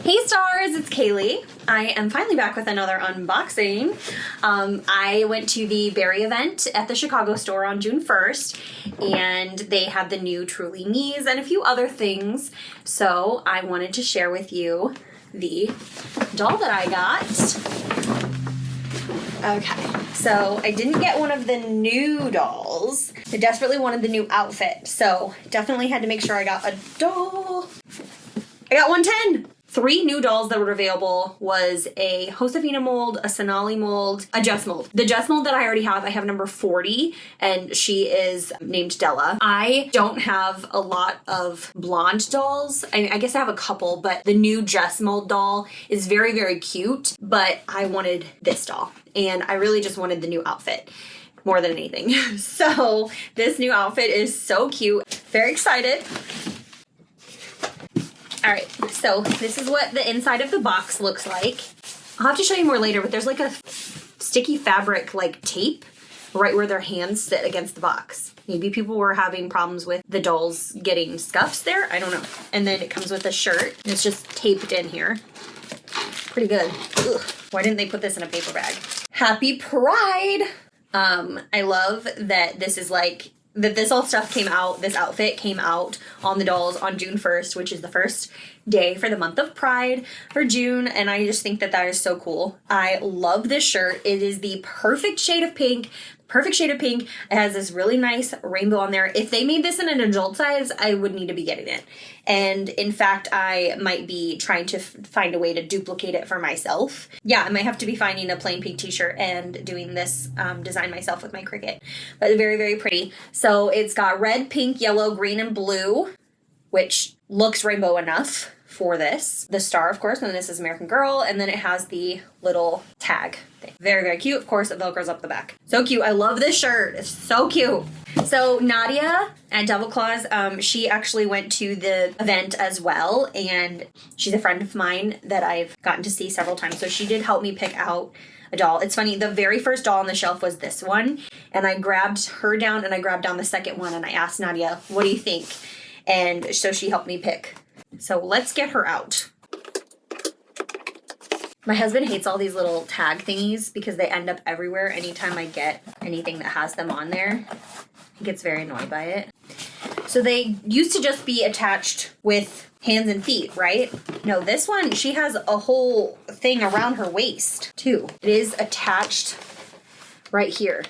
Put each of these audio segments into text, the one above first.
Hey stars, it's Kaylee. I am finally back with another unboxing. I went to the Berry event at the Chicago store on June 1st, and they had the new Truly Me's and a few other things. So I wanted to share with you the doll that I got. Okay, so I didn't get one of the new dolls. I desperately wanted the new outfit, so definitely had to make sure I got a doll. I got 110! 3 new dolls that were available was a Josefina mold, a Sonali mold, a Jess mold. The Jess mold that I already have, I have number 40, and she is named Della. I don't have a lot of blonde dolls. I guess I have a couple, but the new Jess mold doll is very, very cute, but I wanted this doll, and I really just wanted the new outfit more than anything. So this new outfit is so cute. Very excited. All right, so this is what the inside of the box looks like. I'll have to show you more later, but there's like a sticky fabric like tape right where their hands sit against the box. Maybe people were having problems with the dolls getting scuffs there. I don't know. And then it comes with a shirt. It's just taped in here. Pretty good. Ugh. Why didn't they put this in a paper bag? Happy Pride! I love that this is like, that this all stuff came out, this outfit came out on the dolls on June 1st, which is the first day for the month of Pride for June, and I just think that that is so cool. I love this shirt. It is the perfect shade of pink. It has this really nice rainbow on there. If they made this in an adult size, I would need to be getting it. And in fact, I might be trying to find a way to duplicate it for myself. Yeah, I might have to be finding a plain pink t-shirt and doing this design myself with my Cricut. But very, very pretty. So it's got red, pink, yellow, green, and blue, which looks rainbow enough for this. The star, of course, and this is American Girl, and then it has the little tag thing. Very, very cute. Of course, it velcros up the back. So cute. I love this shirt. It's so cute. So Nadia at Devil Claws, she actually went to the event as well, and she's a friend of mine that I've gotten to see several times, so she did help me pick out a doll. It's funny, the very first doll on the shelf was this one, and I grabbed her down, and I grabbed down the second one, and I asked Nadia, what do you think? And so she helped me pick. So let's get her out. My husband hates all these little tag thingies because they end up everywhere anytime I get anything that has them on there. He gets very annoyed by it. So they used to just be attached with hands and feet, right? No, this one, she has a whole thing around her waist too. It is attached right here.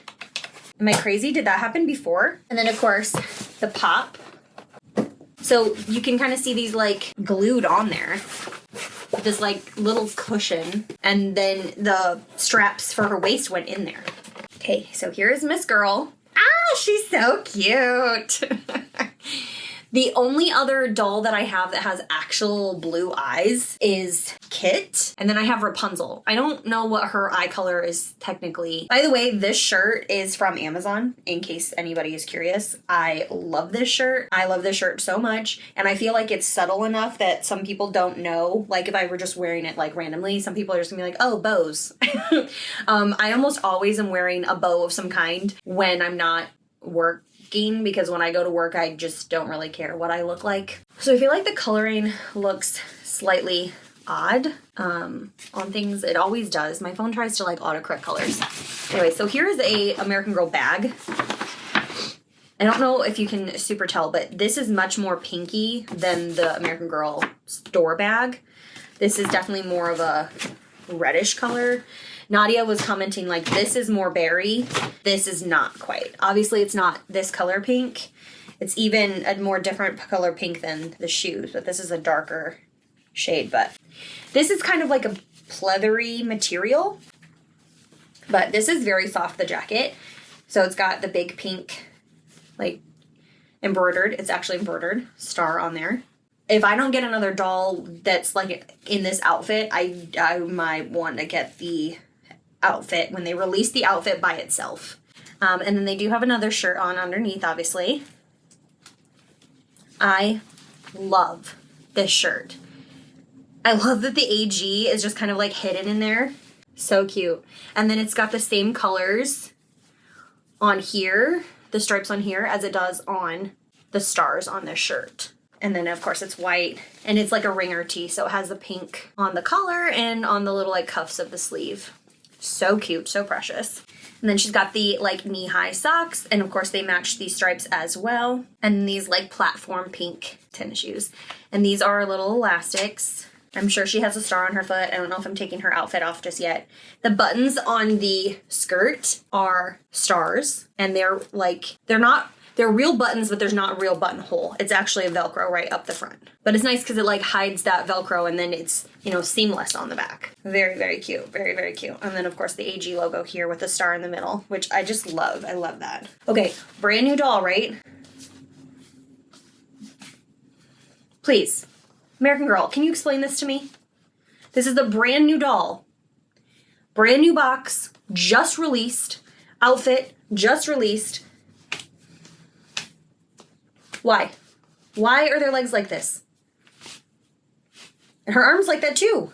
Am I crazy? Did that happen before? And then of course, the pop. So you can kind of see these like glued on there. This like little cushion, and then the straps for her waist went in there. Okay, so here's Miss Girl. Ah, she's so cute. The only other doll that I have that has actual blue eyes is Kit, and then I have Rapunzel. I don't know what her eye color is technically. By the way, this shirt is from Amazon, in case anybody is curious. I love this shirt. I love this shirt so much, and I feel like it's subtle enough that some people don't know. Like if I were just wearing it like randomly, some people are just gonna be like, oh, bows. I almost always am wearing a bow of some kind when I'm not working, because when I go to work, I just don't really care what I look like. So I feel like the coloring looks slightly odd on things. It always does. My phone tries to like autocorrect colors. Anyway, so here's a American Girl bag. I don't know if you can super tell, but this is much more pinky than the American Girl store bag. This is definitely more of a reddish color. Nadia was commenting like, this is more berry. This is not quite. Obviously, it's not this color pink. It's even a more different color pink than the shoes, but this is a darker shade. But this is kind of like a pleathery material, but this is very soft, the jacket. So it's got the big pink, like embroidered. It's actually embroidered star on there. If I don't get another doll that's like in this outfit, I might want to get the outfit when they release the outfit by itself. And then they do have another shirt on underneath, obviously. I love this shirt. I love that the AG is just kind of like hidden in there. So cute. And then it's got the same colors on here, the stripes on here, as it does on the stars on this shirt. And then of course it's white, and it's like a ringer tee, so it has the pink on the collar and on the little like cuffs of the sleeve. So cute, so precious. And then she's got the like knee-high socks, and of course they match these stripes as well. And these like platform pink tennis shoes. And these are little elastics. I'm sure she has a star on her foot. I don't know if I'm taking her outfit off just yet. The buttons on the skirt are stars, and they're real buttons, but there's not a real buttonhole. It's actually a Velcro right up the front. But it's nice because it like hides that Velcro, and then it's, you know, seamless on the back. Very, very cute. Very, very cute. And then of course the AG logo here with the star in the middle, which I just love. I love that. Okay, brand new doll, right? Please. American Girl, can you explain this to me? This is the brand new doll. Brand new box, just released. Outfit, just released. Why? Why are their legs like this? And her arm's like that too.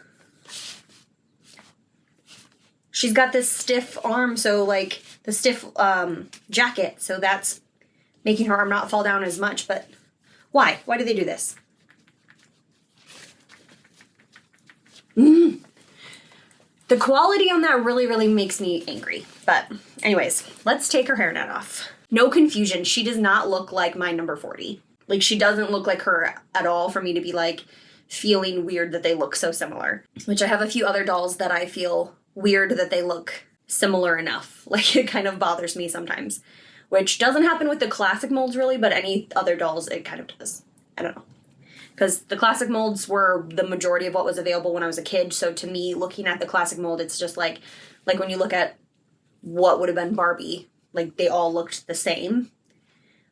She's got this stiff arm, so like the stiff jacket, so that's making her arm not fall down as much, but why? Why do they do this? The quality on that really, really makes me angry. But anyways, let's take her hairnet off. No confusion. She does not look like my number 40. Like, she doesn't look like her at all for me to be like feeling weird that they look so similar. Which I have a few other dolls that I feel weird that they look similar enough. Like, it kind of bothers me sometimes. Which doesn't happen with the classic molds really, but any other dolls it kind of does. I don't know. Because the classic molds were the majority of what was available when I was a kid. So to me, looking at the classic mold, it's just like when you look at what would have been Barbie, like they all looked the same.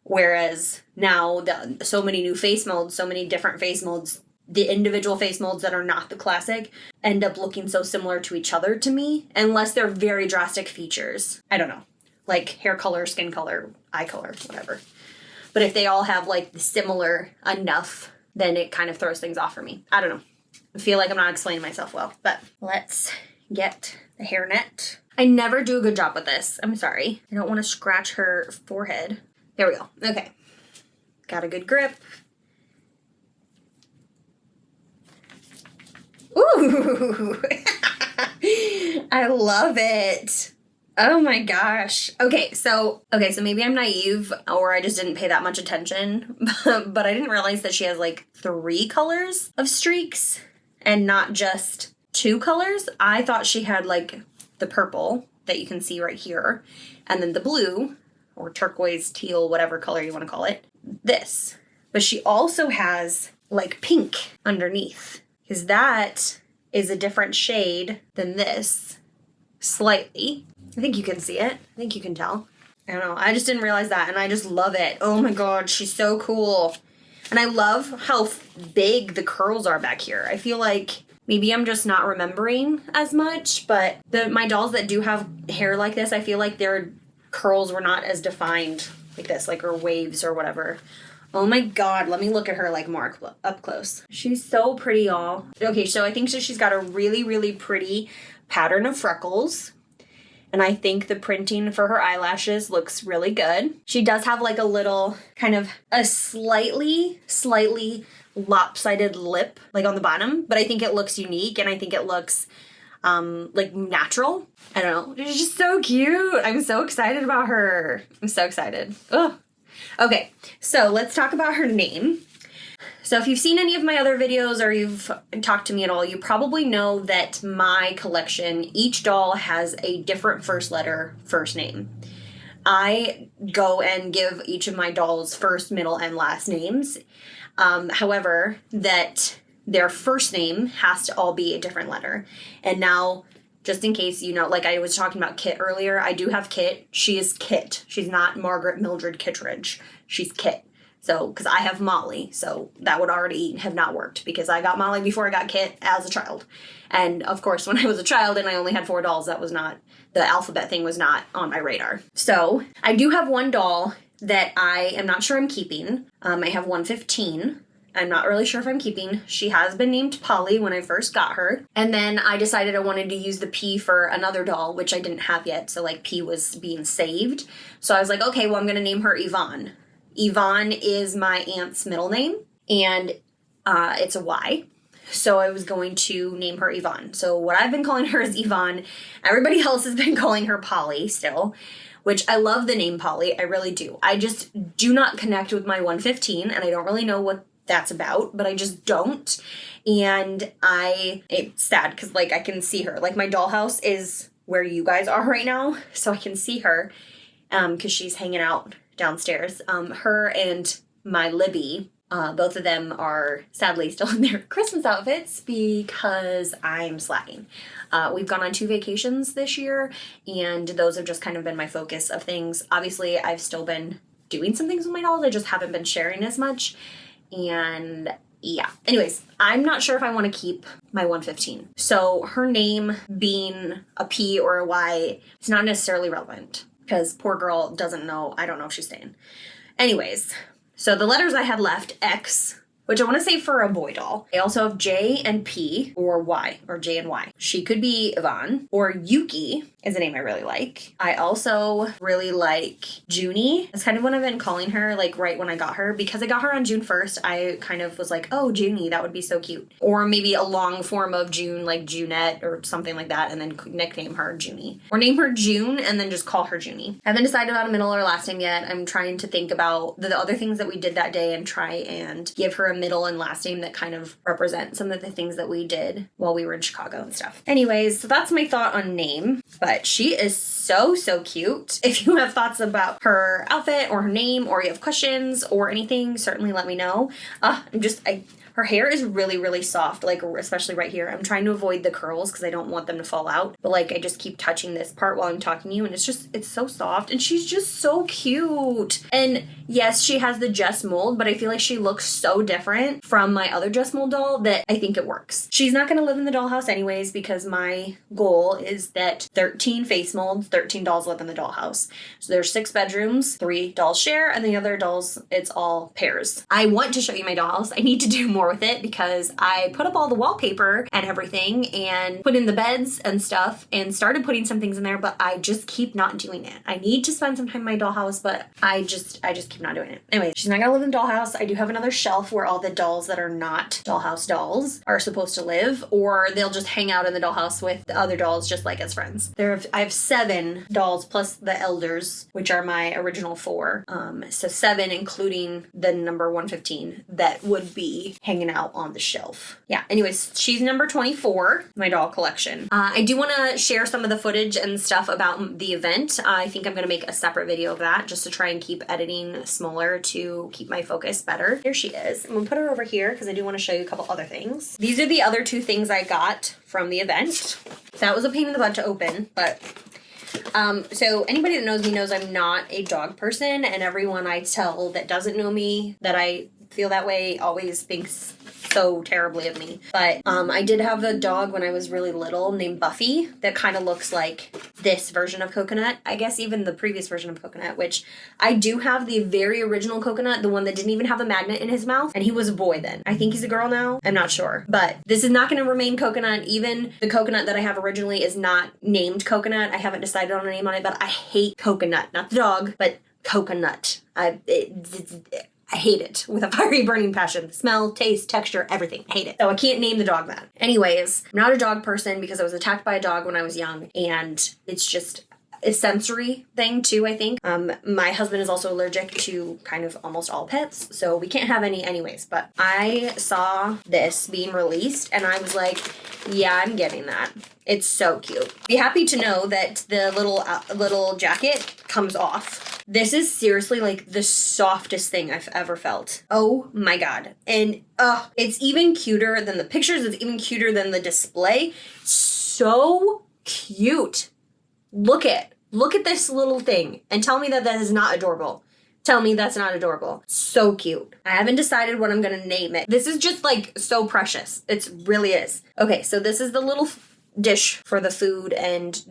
Whereas now, so many new face molds, so many different face molds, the individual face molds that are not the classic end up looking so similar to each other to me, unless they're very drastic features. I don't know. Like hair color, skin color, eye color, whatever. But if they all have like similar enough, then it kind of throws things off for me. I don't know. I feel like I'm not explaining myself well, but let's get the hairnet. I never do a good job with this. I'm sorry. I don't want to scratch her forehead. There we go. Okay. Got a good grip. Ooh. I love it. Oh my gosh. Okay, so maybe I'm naive or I just didn't pay that much attention, but I didn't realize that she has like 3 colors of streaks and not just 2 colors. I thought she had like the purple that you can see right here, and then the blue or turquoise, teal, whatever color you want to call it, this. But she also has like pink underneath, because that is a different shade than this, slightly. I think you can see it. I think you can tell. I don't know. I just didn't realize that, and I just love it. Oh my god, she's so cool. And I love how big the curls are back here. I feel like maybe I'm just not remembering as much, but my dolls that do have hair like this, I feel like their curls were not as defined like this, like, or waves or whatever. Oh my god, let me look at her like more up close. She's so pretty, y'all. Okay, so I think she's got a really, really pretty pattern of freckles. And I think the printing for her eyelashes looks really good. She does have like a little kind of a slightly lopsided lip like on the bottom, but I think it looks unique and I think it looks like natural. I don't know. She's just so cute. I'm so excited about her. I'm so excited. Ugh. Okay, so let's talk about her name. So if you've seen any of my other videos or you've talked to me at all, you probably know that my collection, each doll has a different first letter first name. I go and give each of my dolls first, middle, and last names. However, that their first name has to all be a different letter. And now, just in case you know, like I was talking about Kit earlier, I do have Kit. She is Kit. She's not Margaret Mildred Kittredge. She's Kit. So, because I have Molly, so that would already have not worked because I got Molly before I got Kit as a child. And of course, when I was a child and I only had 4 dolls, that was not, the alphabet thing was not on my radar. So, I do have one doll that I am not sure I'm keeping. I have 115. I'm not really sure if I'm keeping. She has been named Polly when I first got her. And then I decided I wanted to use the P for another doll, which I didn't have yet. So, like, P was being saved. So I was like, okay, well, I'm going to name her Yvonne. Yvonne is my aunt's middle name, and it's a Y. So I was going to name her Yvonne. So what I've been calling her is Yvonne. Everybody else has been calling her Polly still, which I love the name Polly. I really do. I just do not connect with my 115, and I don't really know what that's about, but I just don't. And it's sad because like I can see her. Like my dollhouse is where you guys are right now, so I can see her because she's hanging out downstairs. Her and my Libby, both of them are sadly still in their Christmas outfits because I'm slacking. We've gone on 2 vacations this year, and those have just kind of been my focus of things. Obviously, I've still been doing some things with my dolls. I just haven't been sharing as much. And yeah. Anyways, I'm not sure if I want to keep my 115. So her name being a P or a Y is not necessarily relevant because poor girl doesn't know. I don't know if she's staying. Anyways, so the letters I had left, X, which I want to say for a boy doll. I also have J and P or Y, or J and Y. She could be Yvonne, or Yuki is a name I really like. I also really like Junie. That's kind of what I've been calling her, like right when I got her. Because I got her on June 1st, I kind of was like, oh, Junie, that would be so cute. Or maybe a long form of June, like Junette or something like that, and then nickname her Junie. Or name her June and then just call her Junie. I haven't decided on a middle or last name yet. I'm trying to think about the other things that we did that day and try and give her a middle and last name that kind of represent some of the things that we did while we were in Chicago and stuff. Anyways, so that's my thought on name, but she is so cute. If you have thoughts about her outfit or her name, or you have questions or anything, certainly let me know. Her hair is really soft, like especially right here. I'm trying to avoid the curls because I don't want them to fall out. But like I just keep touching this part while I'm talking to you, and it's so soft, and she's just so cute. And yes, she has the Jess mold, but I feel like she looks so different from my other Jess mold doll that I think it works. She's not going to live in the dollhouse anyways because my goal is that 13 face molds, 13 dolls live in the dollhouse. So there's 6 bedrooms, 3 dolls share, and the other dolls, it's all pairs. I want to show you my dollhouse. I need to do more with it because I put up all the wallpaper and everything and put in the beds and stuff and started putting some things in there, but I just keep not doing it. I need to spend some time in my dollhouse, but I just keep not doing it. Anyway, she's not gonna live in the dollhouse. I do have another shelf where all the dolls that are not dollhouse dolls are supposed to live, or they'll just hang out in the dollhouse with the other dolls just like as friends. I have 7 dolls plus the elders, which are my original 4. So 7 including the number 115 that would be hanging out on the shelf. Yeah, anyways, she's number 24, my doll collection. I do want to share some of the footage and stuff about the event. I think I'm going to make a separate video of that just to try and keep editing smaller to keep my focus better. Here she is. I'm going to put her over here because I do want to show you a couple other things. These are the other 2 things I got from the event. That was a pain in the butt to open, but so anybody that knows me knows I'm not a dog person, and everyone I tell that doesn't know me that I feel that way always thinks so terribly of me. But I did have a dog when I was really little named Buffy that kind of looks like this version of Coconut. I guess even the previous version of Coconut, which I do have the very original Coconut, the one that didn't even have a magnet in his mouth, and he was a boy then. I think he's a girl now. I'm not sure. But this is not going to remain Coconut. Even the Coconut that I have originally is not named Coconut. I haven't decided on a name on it, but I hate Coconut. Not the dog, but Coconut. I hate it with a fiery burning passion. Smell, taste, texture, everything. I hate it. So I can't name the dog that. Anyways, I'm not a dog person because I was attacked by a dog when I was young, and it's just a sensory thing too, I think. My husband is also allergic to kind of almost all pets, so we can't have any anyways. But I saw this being released and I was like, yeah, I'm getting that. It's so cute. Be happy to know that the little jacket comes off. This is seriously like the softest thing I've ever felt. Oh my god. And it's even cuter than the pictures. It's even cuter than the display. So cute. Look at this little thing and tell me that is not adorable. Tell me that's not adorable. So cute. I haven't decided what I'm gonna name it. This is just like so precious. It really is. Okay, so this is the little dish for the food and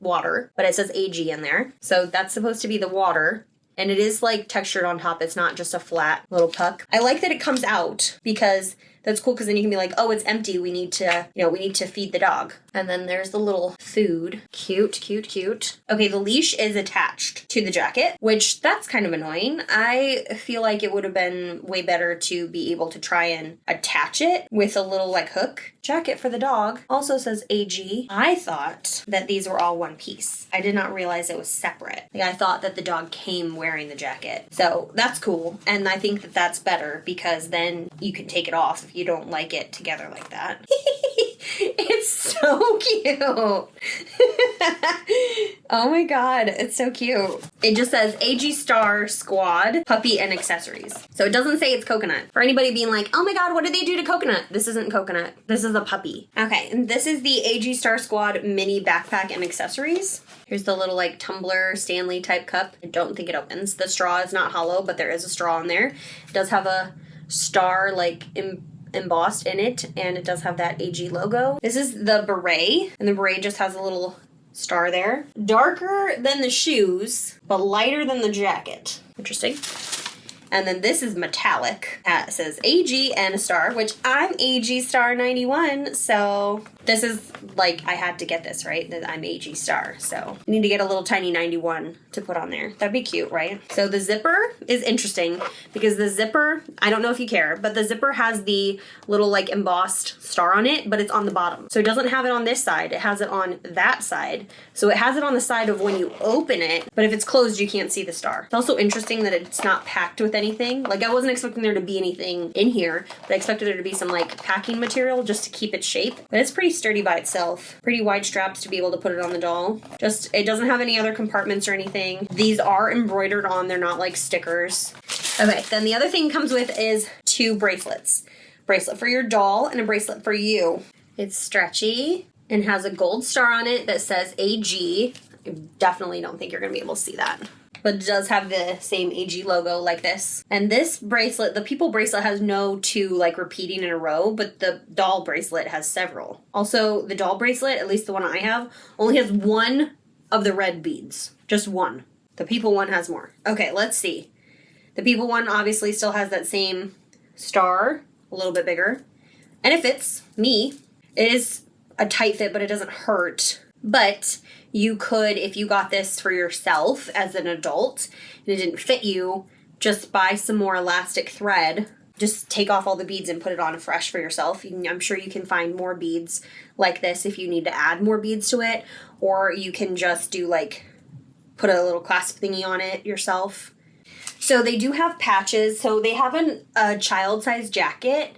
water, but it says AG in there. So that's supposed to be the water. And it is like textured on top. It's not just a flat little puck. I like that it comes out because That's cool because then you can be like, oh, it's empty. We need to, we need to feed the dog. And then there's the little food. Cute, cute, cute. Okay, the leash is attached to the jacket, which that's kind of annoying. I feel like it would have been way better to be able to try and attach it with a little like hook. Jacket for the dog also says AG. I thought that these were all one piece. I did not realize it was separate. Like, I thought that the dog came wearing the jacket. So that's cool. And I think that that's better because then you can take it off if you don't like it together like that. It's so cute. Oh my god, it's so cute. It just says AG Star Squad, Puppy, and Accessories. So it doesn't say it's coconut. For anybody being like, oh my god, what did they do to coconut? This isn't coconut. This is a puppy. Okay, and this is the AG Star Squad mini backpack and accessories. Here's the little like tumbler Stanley type cup. I don't think it opens. The straw is not hollow, but there is a straw in there. It does have a star like embossed in it, and it does have that AG logo. This is the beret, and the beret just has a little star there. Darker than the shoes, but lighter than the jacket. Interesting. And then this is metallic. It says AG and a star, which I'm AG Star 91, so this is like, I had to get this, right? That I'm AG Star, so I need to get a little tiny 91 to put on there. That'd be cute, right? So the zipper is interesting because the zipper, I don't know if you care, but the zipper has the little like embossed star on it, but it's on the bottom. So it doesn't have it on this side, it has it on that side. So it has it on the side of when you open it, but if it's closed, you can't see the star. It's also interesting that it's not packed with anything. Like, I wasn't expecting there to be anything in here, but I expected there to be some like packing material just to keep its shape. But it's pretty sturdy by itself. Pretty wide straps to be able to put it on the doll. Just, it doesn't have any other compartments or anything. These are embroidered on, they're not like stickers. Okay, then the other thing it comes with is 2 bracelets. Bracelet for your doll and a bracelet for you. It's stretchy and has a gold star on it that says AG. I definitely don't think you're gonna be able to see that. But it does have the same AG logo like this. And this bracelet, the people bracelet has no 2 like repeating in a row, but the doll bracelet has several. Also, the doll bracelet, at least the one I have, only has 1 of the red beads. Just 1. The people one has more. Okay, let's see. The people one obviously still has that same star, a little bit bigger. And it fits me. It is a tight fit, but it doesn't hurt. But you could, if you got this for yourself as an adult and it didn't fit you, just buy some more elastic thread. Just take off all the beads and put it on fresh for yourself. I'm sure you can find more beads like this if you need to add more beads to it. Or you can just do like, put a little clasp thingy on it yourself. So they do have patches. So they have a child-sized jacket.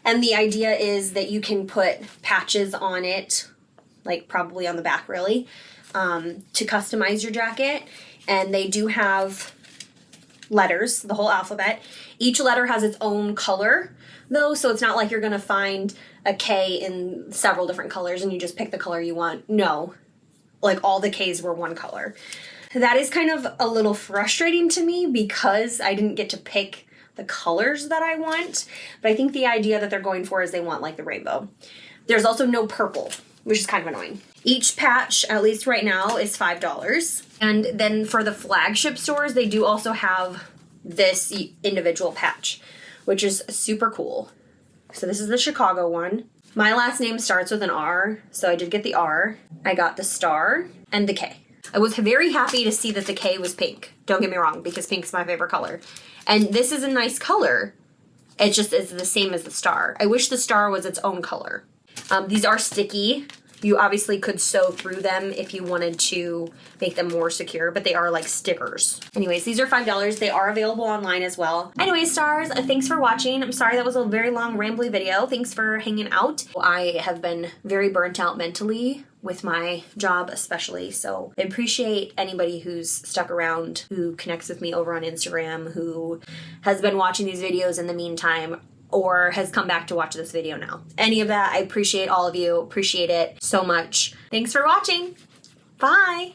And the idea is that you can put patches on it, like probably on the back really, to customize your jacket. And they do have letters, the whole alphabet. Each letter has its own color though, so it's not like you're gonna find a K in several different colors and you just pick the color you want. No, like all the Ks were one color. That is kind of a little frustrating to me because I didn't get to pick the colors that I want, but I think the idea that they're going for is they want like the rainbow. There's also no purple, which is kind of annoying. Each patch, at least right now, is $5. And then for the flagship stores, they do also have this individual patch, which is super cool. So this is the Chicago one. My last name starts with an R, so I did get the R. I got the star and the K. I was very happy to see that the K was pink. Don't get me wrong, because pink's my favorite color. And this is a nice color. It just is the same as the star. I wish the star was its own color. These are sticky. You obviously could sew through them if you wanted to make them more secure, but they are like stickers. Anyways, these are $5. They are available online as well. Anyways, stars, thanks for watching. I'm sorry that was a very long rambly video. Thanks for hanging out. I have been very burnt out mentally with my job especially, so I appreciate anybody who's stuck around, who connects with me over on Instagram, who has been watching these videos in the meantime, or has come back to watch this video now. Any of that, I appreciate all of you. Appreciate it so much. Thanks for watching. Bye.